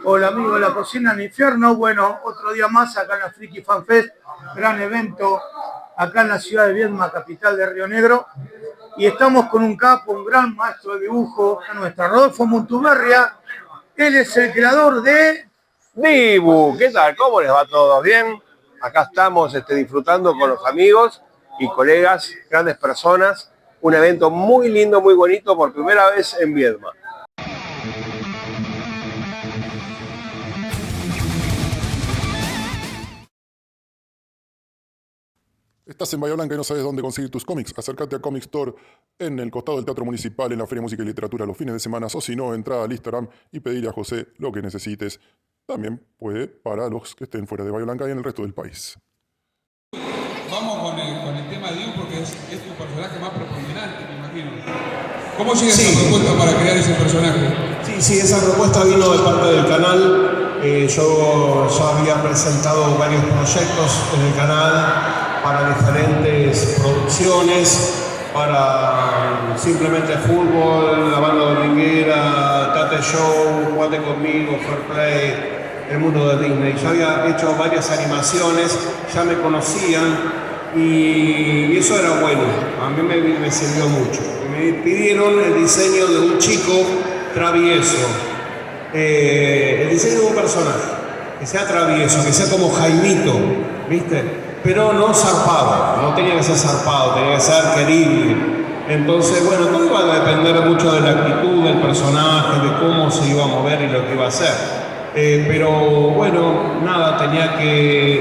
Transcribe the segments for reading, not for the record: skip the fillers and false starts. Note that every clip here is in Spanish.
Hola amigos de la cocina del infierno. Bueno, otro día más acá en la Friki Fan Fest, gran evento acá en la ciudad de Viedma, capital de Río Negro. Y estamos con un capo, un gran maestro de dibujo, nuestro Rodolfo Montuberria. Él es el creador de Dibu, ¿qué tal? ¿Cómo les va a todos? ¿Bien? Acá estamos disfrutando con los amigos y colegas, grandes personas. Un evento muy lindo, muy bonito, por primera vez en Viedma. Estás en Bahía Blanca y no sabes dónde conseguir tus cómics. Acércate a Comic Store en el costado del Teatro Municipal, en la Feria de Música y Literatura los fines de semana, o si no, entra al Instagram y pedirle a José lo que necesites. También puede para los que estén fuera de Bahía Blanca y en el resto del país. Vamos con el tema de Dibu porque es tu personaje más preponderante, me imagino. ¿Cómo llega esa propuesta para crear ese personaje? Sí, esa propuesta vino de parte del canal. Yo ya había presentado varios proyectos en el canal para diferentes producciones, para simplemente fútbol, la banda dominguera, Tate Show, Guate Conmigo, Fair Play, el mundo de Disney. Ya había hecho varias animaciones, ya me conocían y eso era bueno, a mí me sirvió mucho. Me pidieron el diseño de un chico travieso, el diseño de un personaje, que sea travieso, que sea como Jaimito, ¿viste? Pero no zarpado, no tenía que ser zarpado, tenía que ser querible. Entonces, bueno, todo iba a depender mucho de la actitud del personaje, de cómo se iba a mover y lo que iba a hacer. Pero bueno, nada,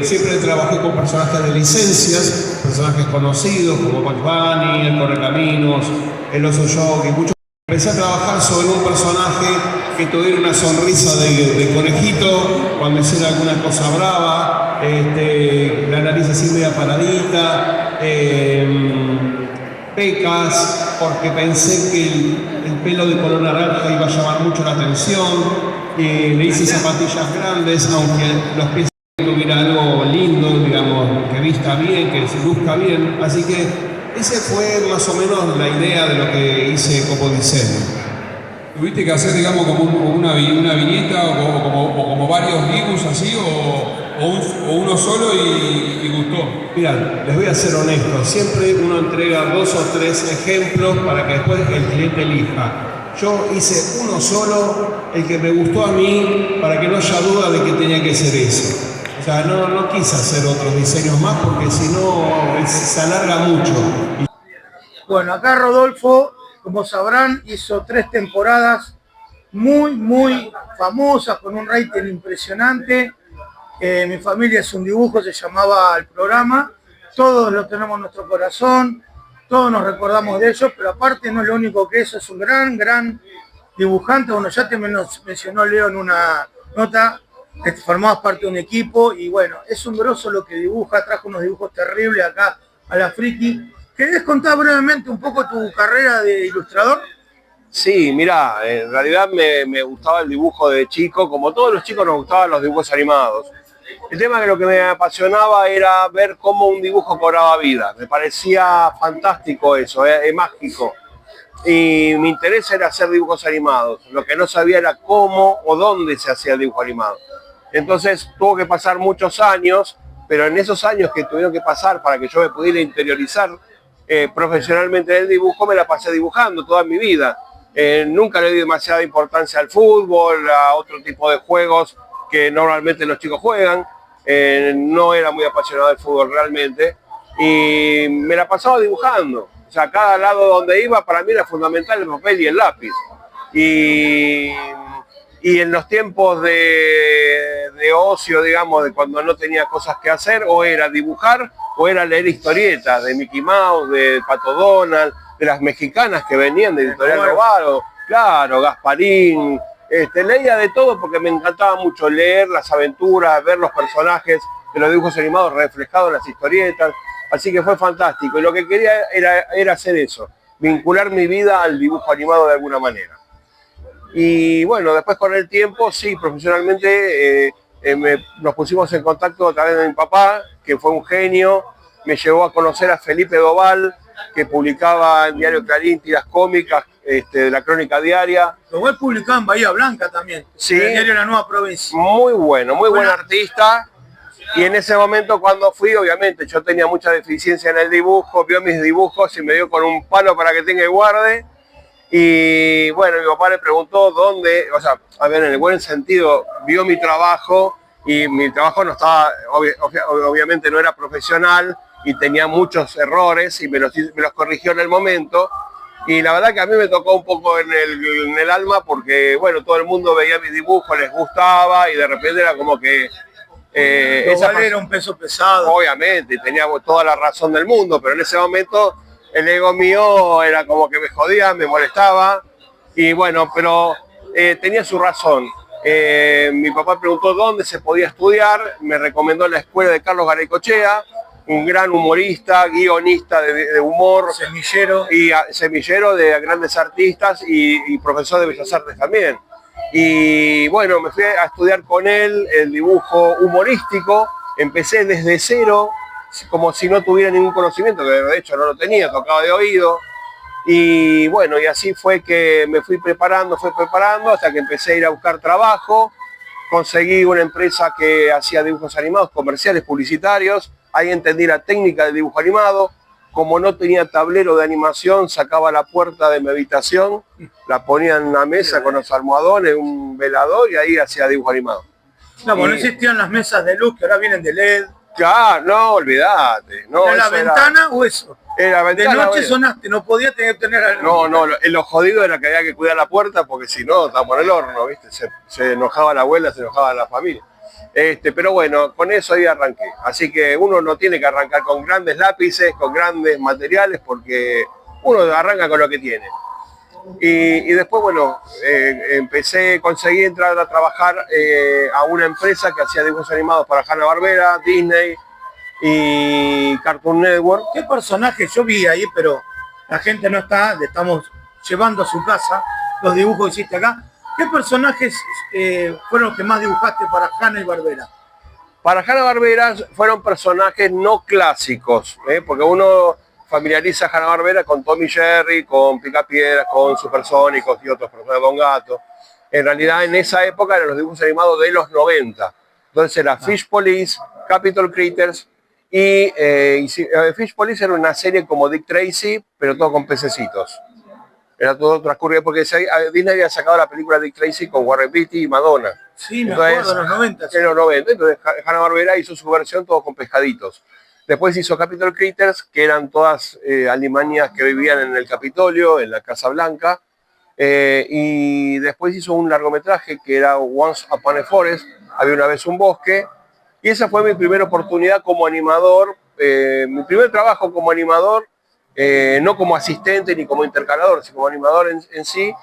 siempre trabajé con personajes de licencias, personajes conocidos como Bugs Bunny, el Correcaminos, el Oso Yogi, muchos. Empecé a trabajar sobre un personaje que tuviera una sonrisa de conejito cuando hiciera alguna cosa brava, la nariz así media paradita, pecas, porque pensé que el pelo de color naranja iba a llamar mucho la atención. Le hice zapatillas grandes, aunque los pies tuviera algo lindo, digamos, que vista bien, que se luzca bien. Así que esa fue más o menos la idea de lo que hice como diseño. ¿Tuviste que hacer, digamos, como una viñeta o como varios dibujos así o uno solo y gustó? Mirá, les voy a ser honesto, siempre uno entrega 2 o 3 ejemplos para que después el cliente elija. Yo hice uno solo, el que me gustó a mí, para que no haya duda de que tenía que ser eso. O sea, no quise hacer otros diseños más porque si no se alarga mucho. Bueno, acá Rodolfo, como sabrán, hizo 3 temporadas muy famosas, con un rating impresionante. Mi familia es un dibujo, se llamaba el programa. Todos lo tenemos en nuestro corazón, todos nos recordamos de ellos, pero aparte no es lo único que eso, es un gran dibujante. Bueno, ya te mencionó Leo en una nota, que formabas parte de un equipo y bueno, es un grosso lo que dibuja, trajo unos dibujos terribles acá a la Friki. ¿Querés contar brevemente un poco tu carrera de ilustrador? Sí, mirá, en realidad me gustaba el dibujo de chico, como todos los chicos nos gustaban los dibujos animados. El tema que lo que me apasionaba era ver cómo un dibujo cobraba vida. Me parecía fantástico eso, mágico. Y mi interés era hacer dibujos animados. Lo que no sabía era cómo o dónde se hacía el dibujo animado. Entonces tuvo que pasar muchos años, pero en esos años que tuvieron que pasar para que yo me pudiera interiorizar profesionalmente del dibujo, me la pasé dibujando toda mi vida. Nunca le di demasiada importancia al fútbol, a otro tipo de juegos que normalmente los chicos juegan. No era muy apasionado del fútbol realmente y me la pasaba dibujando. O sea, cada lado donde iba para mí era fundamental el papel y el lápiz. Y en los tiempos de ocio, digamos, de cuando no tenía cosas que hacer, o era dibujar o era leer historietas de Mickey Mouse, de Pato Donald, de las mexicanas que venían de Editorial Novaro, claro, Gasparín. Leía de todo porque me encantaba mucho leer las aventuras, ver los personajes de los dibujos animados reflejados en las historietas. Así que fue fantástico. Y lo que quería era hacer eso, vincular mi vida al dibujo animado de alguna manera. Y bueno, después con el tiempo, sí, profesionalmente nos pusimos en contacto a través de mi papá, que fue un genio. Me llevó a conocer a Felipe Doval, que publicaba en Diario Clarín tiras cómicas de la Crónica Diaria. Lo igual publicado en Bahía Blanca también, Sí. en el diario La Nueva Provincia. Muy bueno, muy buen artista. Y en ese momento cuando fui, obviamente, yo tenía mucha deficiencia en el dibujo, vio mis dibujos y me dio con un palo para que tenga y guarde. Y bueno, mi papá le preguntó dónde, o sea, a ver, en el buen sentido, vio mi trabajo y mi trabajo no estaba, obviamente no era profesional y tenía muchos errores y me los corrigió en el momento. Y la verdad que a mí me tocó un poco en el alma porque, bueno, todo el mundo veía mis dibujos, les gustaba y de repente era como que... Era un peso pesado. Obviamente, tenía toda la razón del mundo, pero en ese momento el ego mío era como que me jodía, me molestaba. Y bueno, pero tenía su razón. Mi papá preguntó dónde se podía estudiar, me recomendó la escuela de Carlos Garaycochea, un gran humorista, guionista de humor, semillero de grandes artistas y profesor de Bellas Artes también. Y bueno, me fui a estudiar con él el dibujo humorístico, empecé desde cero, como si no tuviera ningún conocimiento, que de hecho no lo tenía, tocaba de oído. Y bueno, y así fue que me fui preparando hasta que empecé a ir a buscar trabajo. Conseguí una empresa que hacía dibujos animados, comerciales, publicitarios. Ahí entendí la técnica del dibujo animado. Como no tenía tablero de animación, sacaba la puerta de mi habitación, la ponía en una mesa con los almohadones, un velador y ahí hacía dibujo animado. No, no existían las mesas de luz que ahora vienen de LED. Claro, no, olvídate. No, ¿Era la ventana o eso? Era ventana. De noche sonaste, no podía tener... No, lo jodido era que había que cuidar la puerta porque si no, estábamos en el horno, ¿viste? Se enojaba la abuela, se enojaba la familia. Pero bueno, con eso ahí arranqué. Así que uno no tiene que arrancar con grandes lápices, con grandes materiales, porque uno arranca con lo que tiene. Y después, bueno, conseguí entrar a trabajar a una empresa que hacía dibujos animados para Hanna-Barbera, Disney y Cartoon Network. ¿Qué personajes? Yo vi ahí, pero la gente no está, le estamos llevando a su casa los dibujos que hiciste acá. ¿Qué personajes fueron los que más dibujaste para Hanna-Barbera? Para Hanna-Barbera fueron personajes no clásicos, porque uno familiariza a Hanna-Barbera con Tom y Jerry, con Picapiedras, con Supersónicos y otros personajes, Don Gato. En realidad en esa época eran los dibujos animados de los 90. Entonces era Fish Police, Capitol Critters y Fish Police era una serie como Dick Tracy, pero todo con pececitos. Era todo transcurrido porque Disney había sacado la película Dick Tracy con Warren Beatty y Madonna. Sí, me acuerdo, en los 90. En los 90. Entonces Hanna-Barbera hizo su versión todos con pescaditos. Después hizo Capitol Critters, que eran todas alimañas que vivían en el Capitolio, en la Casa Blanca. Y después hizo un largometraje que era Once Upon a Forest, había una vez un bosque. Y esa fue mi primera oportunidad como animador, mi primer trabajo como animador. No como asistente ni como intercalador, sino como animador en sí,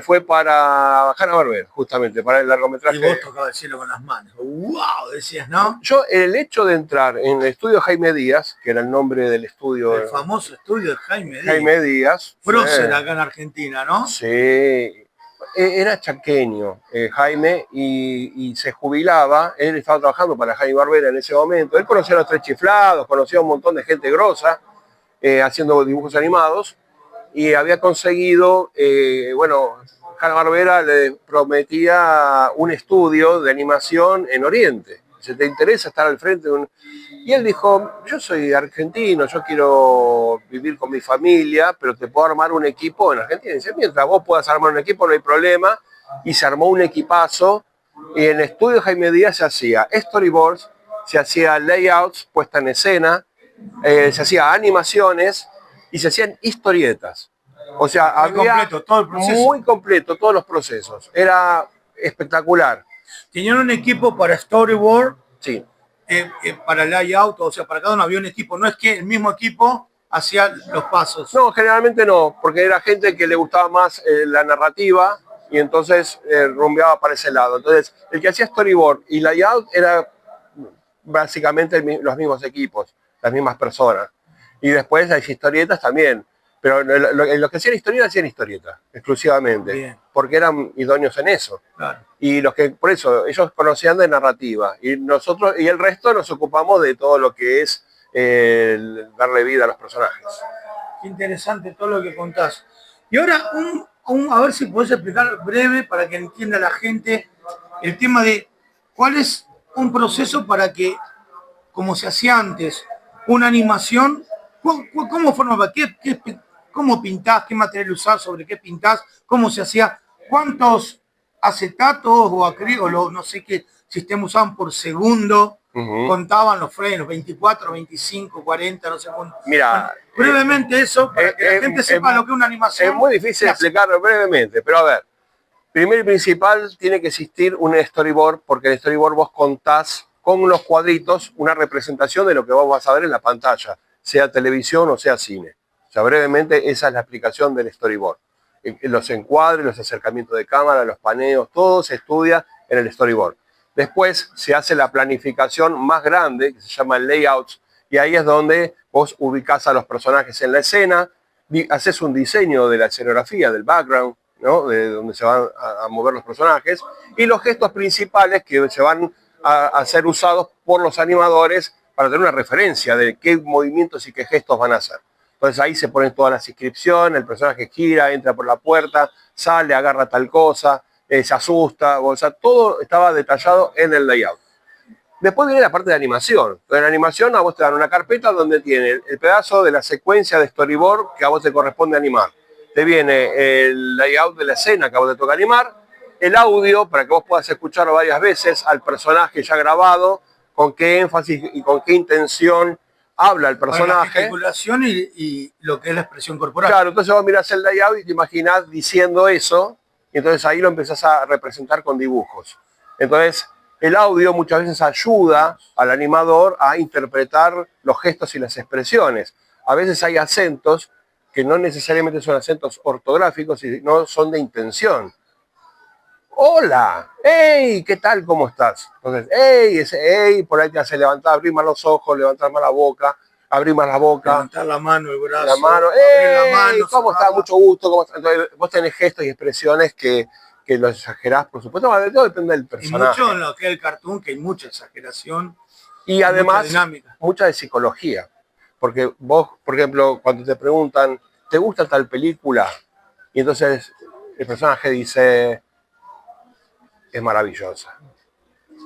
fue para Hanna-Barbera, justamente, para el largometraje. Y vos tocabas el cielo con las manos. ¡Wow! Decías, ¿no? Yo, el hecho de entrar en el estudio Jaime Díaz, que era el nombre del estudio... El famoso estudio de Jaime Díaz. Jaime Díaz. Prócer acá en Argentina, ¿no? Sí. Era chaqueño, Jaime, y se jubilaba. Él estaba trabajando para Hanna-Barbera en ese momento. Él conocía a los Tres Chiflados, conocía a un montón de gente grosa, haciendo dibujos animados, y había conseguido, Hanna-Barbera le prometía un estudio de animación en Oriente. Si te interesa estar al frente de un... Y él dijo, yo soy argentino, yo quiero vivir con mi familia, pero te puedo armar un equipo en Argentina. Y dice, mientras vos puedas armar un equipo no hay problema. Y se armó un equipazo, y en el estudio Jaime Díaz se hacía storyboards, se hacía layouts, puesta en escena, se hacía animaciones y se hacían historietas. O sea, había completo, todo el proceso. Muy completo, todos los procesos. Era espectacular. Tenían un equipo para storyboard, Sí. para layout, o sea, para cada uno había un equipo. No es que el mismo equipo hacía los pasos. No, generalmente no, porque era gente que le gustaba más la narrativa y entonces rumbeaba para ese lado. Entonces, el que hacía storyboard y layout era básicamente los mismos equipos, las mismas personas. Y después las historietas también. Pero los que hacían historietas exclusivamente. Bien. Porque eran idóneos en eso. Claro. Y por eso, ellos conocían de narrativa. Y nosotros, y el resto nos ocupamos de todo lo que es darle vida a los personajes. Qué interesante todo lo que contás. Y ahora a ver si podés explicar breve para que entienda la gente el tema de cuál es un proceso para que, como se hacía antes, una animación, ¿cómo formaba? ¿Cómo pintás? ¿Qué material usás? ¿Sobre qué pintás? ¿Cómo se hacía? ¿Cuántos acetatos o acrílicos, no sé qué sistema usaban por segundo? Contaban los frames, 24, 25, 40, no sé cuánto. Mira, bueno, brevemente eso, para que la gente sepa lo que es una animación. Es muy difícil explicarlo brevemente, pero a ver, primero y principal tiene que existir un storyboard, porque el storyboard vos contás con unos cuadritos una representación de lo que vos vas a ver en la pantalla, sea televisión o sea cine. O sea, brevemente esa es la explicación del storyboard. Los encuadres, los acercamientos de cámara, los paneos, todo se estudia en el storyboard. Después se hace la planificación más grande, que se llama el layout, y ahí es donde vos ubicás a los personajes en la escena, haces un diseño de la escenografía, del background, ¿no? De donde se van a mover los personajes, y los gestos principales que se van a ser usados por los animadores para tener una referencia de qué movimientos y qué gestos van a hacer. Entonces ahí se ponen todas las inscripciones, el personaje gira, entra por la puerta, sale, agarra tal cosa, se asusta, o sea, todo estaba detallado en el layout. Después viene la parte de animación. En la animación a vos te dan una carpeta donde tiene el pedazo de la secuencia de storyboard que a vos te corresponde animar. Te viene el layout de la escena que a vos te toca animar, el audio para que vos puedas escucharlo varias veces al personaje ya grabado, con qué énfasis y con qué intención habla el personaje. La articulación y lo que es la expresión corporal. Claro, entonces vos mirás el layout y te imaginás diciendo eso, y entonces ahí lo empezás a representar con dibujos. Entonces, el audio muchas veces ayuda al animador a interpretar los gestos y las expresiones. A veces hay acentos que no necesariamente son acentos ortográficos, sino son de intención. Hola, hey, ¿qué tal? ¿Cómo estás? Entonces, hey, ese hey, por ahí te hace levantar, abrir más los ojos, levantar más la boca, abrir más la boca. Levantar la mano, el brazo. La mano, hey, la mano, ¿cómo estás? Mucho gusto. ¿Cómo estás? Entonces, vos tenés gestos y expresiones que los exagerás, por supuesto, todo depende del personaje. Y mucho en lo que es el cartoon, que hay mucha exageración. Y además, mucha de psicología. Porque vos, por ejemplo, cuando te preguntan, ¿te gusta tal película? Y entonces el personaje dice, es maravillosa.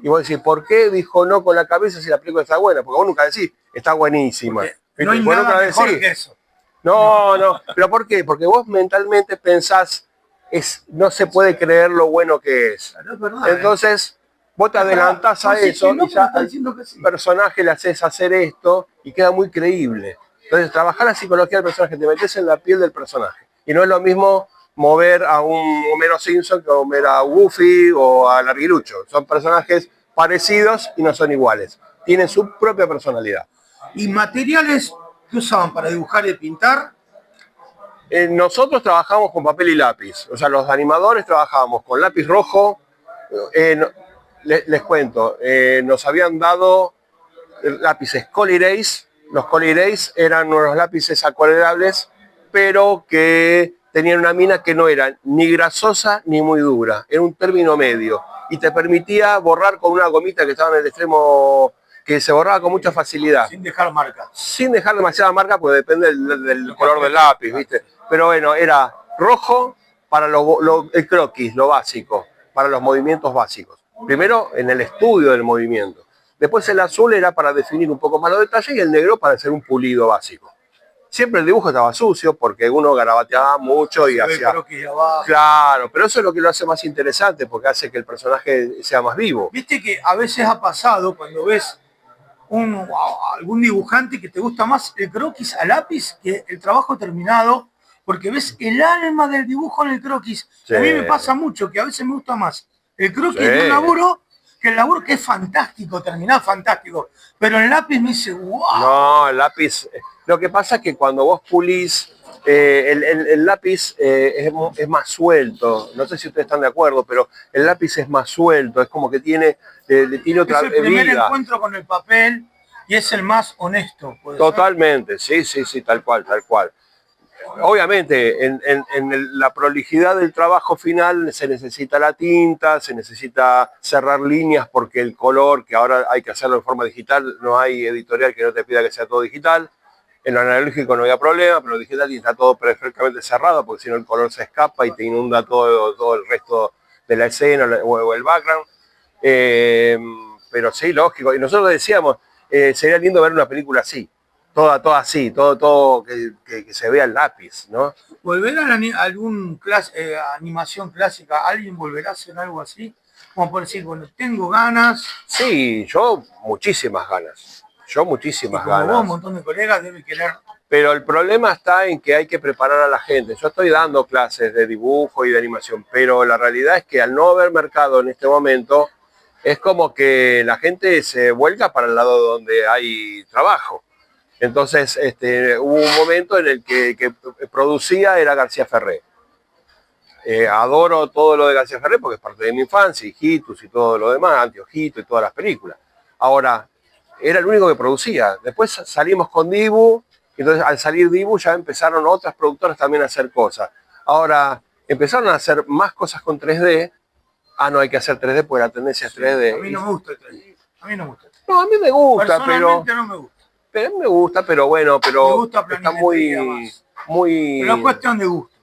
Y vos decís, ¿por qué dijo no con la cabeza si la película está buena? Porque vos nunca decís, está buenísima. No hay nada mejor que eso. No. ¿Pero por qué? Porque vos mentalmente pensás, no se puede creer lo bueno que es. No es verdad, entonces, vos te adelantás a eso y ya al personaje le haces hacer esto y queda muy creíble. Entonces, trabajar la psicología del personaje, te metes en la piel del personaje. Y no es lo mismo mover a un Homero Simpson que mover a Goofy o a Larguirucho. Son personajes parecidos y no son iguales. Tienen su propia personalidad. ¿Y materiales que usaban para dibujar y pintar? Nosotros trabajamos con papel y lápiz. O sea, los animadores trabajábamos con lápiz rojo. Les cuento, nos habían dado lápices Col-Erase. Los Col-Erase eran unos lápices acuarelables, pero que tenían una mina que no era ni grasosa ni muy dura. Era un término medio. Y te permitía borrar con una gomita que estaba en el extremo, que se borraba con mucha facilidad. Sin dejar marca. Sin dejar demasiada marca, porque depende del color del lápiz, ¿viste? Pero bueno, era rojo para el croquis, lo básico, para los movimientos básicos. Primero en el estudio del movimiento. Después el azul era para definir un poco más los detalles y el negro para hacer un pulido básico. Siempre el dibujo estaba sucio porque uno garabateaba mucho y hacía... Claro, pero eso es lo que lo hace más interesante porque hace que el personaje sea más vivo. Viste que a veces ha pasado cuando ves algún dibujante que te gusta más el croquis a lápiz que el trabajo terminado, porque ves el alma del dibujo en el croquis. Sí. A mí me pasa mucho que a veces me gusta más el croquis de un laburo que el laburo que es fantástico, terminado fantástico. Pero el lápiz me dice, wow. No, el lápiz... Lo que pasa es que cuando vos pulís, el lápiz es más suelto. No sé si ustedes están de acuerdo, pero el lápiz es más suelto. Es como que tiene otra vida. Es el primer encuentro con el papel y es el más honesto. Totalmente, sí, tal cual. Obviamente, en la prolijidad del trabajo final se necesita la tinta, se necesita cerrar líneas porque el color, que ahora hay que hacerlo en forma digital, no hay editorial que no te pida que sea todo digital. En lo analógico no había problema, pero lo digital está todo perfectamente cerrado, porque si no el color se escapa y te inunda todo el resto de la escena o el background. Pero sí, lógico. Y nosotros decíamos, sería lindo ver una película así, toda así, todo que se vea el lápiz, ¿no? ¿Volverá a algún animación clásica? ¿Alguien volverá a hacer algo así? Como por decir, bueno, tengo ganas. Sí, yo muchísimas ganas. Yo muchísimas y como ganas. Vos, un montón de colegas deben querer. Pero el problema está en que hay que preparar a la gente. Yo estoy dando clases de dibujo y de animación, pero la realidad es que al no haber mercado en este momento, es como que la gente se vuelca para el lado donde hay trabajo. Entonces, hubo un momento en el que producía era García Ferré. Adoro todo lo de García Ferré porque es parte de mi infancia, Hijitus y todo lo demás, Antiojito y todas las películas. Ahora, era el único que producía. Después salimos con Dibu, entonces al salir Dibu ya empezaron otras productoras también a hacer cosas. Ahora, empezaron a hacer más cosas con 3D. Ah, no hay que hacer 3D porque la tendencia es 3D. A mí no me gusta el 3D. A mí no me gusta. No, a mí me gusta, pero... no me gusta. Pero me gusta, pero bueno, pero me gusta está muy... Pero es cuestión de gusto.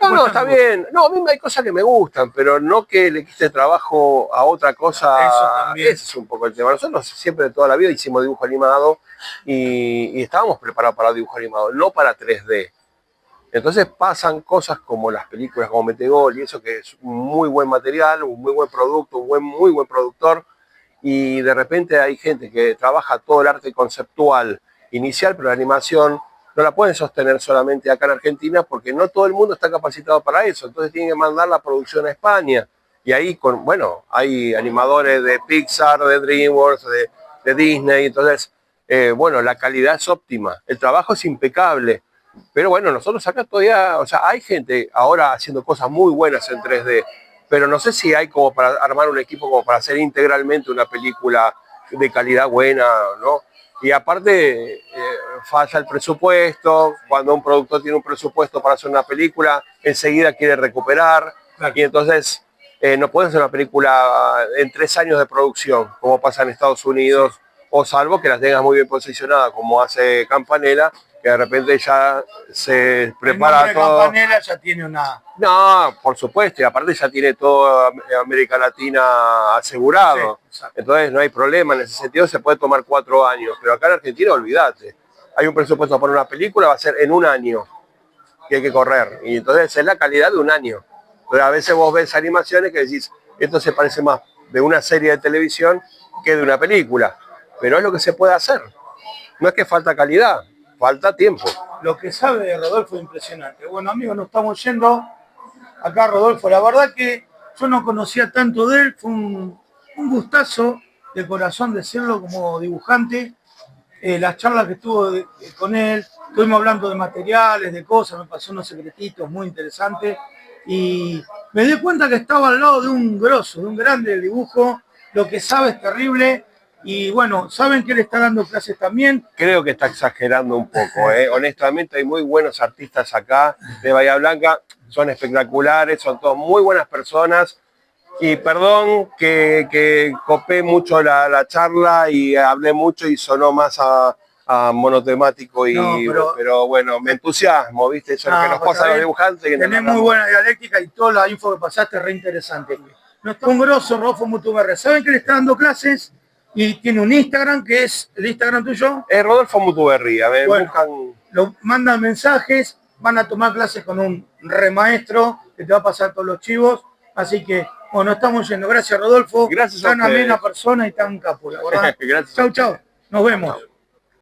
No, está bien. No, a mí hay cosas que me gustan, pero no que le quite trabajo a otra cosa. Eso también. Ese es un poco el tema. Nosotros siempre de toda la vida hicimos dibujo animado y estábamos preparados para el dibujo animado, no para 3D. Entonces pasan cosas como las películas como Metegol y eso, que es un muy buen material, un muy buen producto, muy buen productor, y de repente hay gente que trabaja todo el arte conceptual inicial, pero la animación no la pueden sostener solamente acá en Argentina porque no todo el mundo está capacitado para eso. Entonces tienen que mandar la producción a España. Y ahí, hay animadores de Pixar, de DreamWorks, de Disney. Entonces, la calidad es óptima. El trabajo es impecable. Pero bueno, nosotros acá todavía, hay gente ahora haciendo cosas muy buenas en 3D. Pero no sé si hay como para armar un equipo como para hacer integralmente una película de calidad buena, ¿no? Y aparte falla el presupuesto. Cuando un productor tiene un presupuesto para hacer una película, enseguida quiere recuperar. Claro. Y entonces no puede hacer una película en 3 años de producción, como pasa en Estados Unidos, sí. O salvo que las tengas muy bien posicionadas, como hace Campanella, que de repente ya se prepara todo. Campanella ya tiene una... No, por supuesto, y aparte ya tiene toda América Latina asegurado. Sí, entonces no hay problema, en ese sentido se puede tomar 4 años, pero acá en Argentina olvídate. Hay un presupuesto para una película, va a ser en 1 año que hay que correr, y entonces es la calidad de 1 año. Pero a veces vos ves animaciones que decís, esto se parece más de una serie de televisión que de una película, pero es lo que se puede hacer. No es que falta calidad, falta tiempo. Lo que sabe de Rodolfo es impresionante. Bueno, amigos, nos estamos yendo. Acá Rodolfo, la verdad que yo no conocía tanto de él, fue un gustazo de corazón decirlo como dibujante. Las charlas que estuvo con él, estuvimos hablando de materiales, de cosas, me pasó unos secretitos muy interesantes y me di cuenta que estaba al lado de un grosso, de un grande del dibujo. Lo que sabe es terrible. Y bueno, saben que él está dando clases también. Creo que está exagerando un poco, honestamente hay muy buenos artistas acá de Bahía Blanca, son espectaculares, son todos muy buenas personas. Y perdón que copé mucho la charla y hablé mucho y sonó más a monotemático, pero bueno, me entusiasmo, ¿viste? Eso es lo que nos pasa a los dibujantes. Que tenés muy buena dialéctica y toda la info que pasaste es re interesante. Un grosso, Rodolfo Mutuberri. ¿Saben que le está dando clases? Y tiene un Instagram, que es el Instagram tuyo. Es Rodolfo Mutuberri. Lo mandan mensajes, van a tomar clases con un remaestro que te va a pasar todos los chivos. Así que, bueno, estamos yendo. Gracias, Rodolfo. Gracias tan amena persona y tan capo, la verdad. Gracias. Chau. Nos vemos.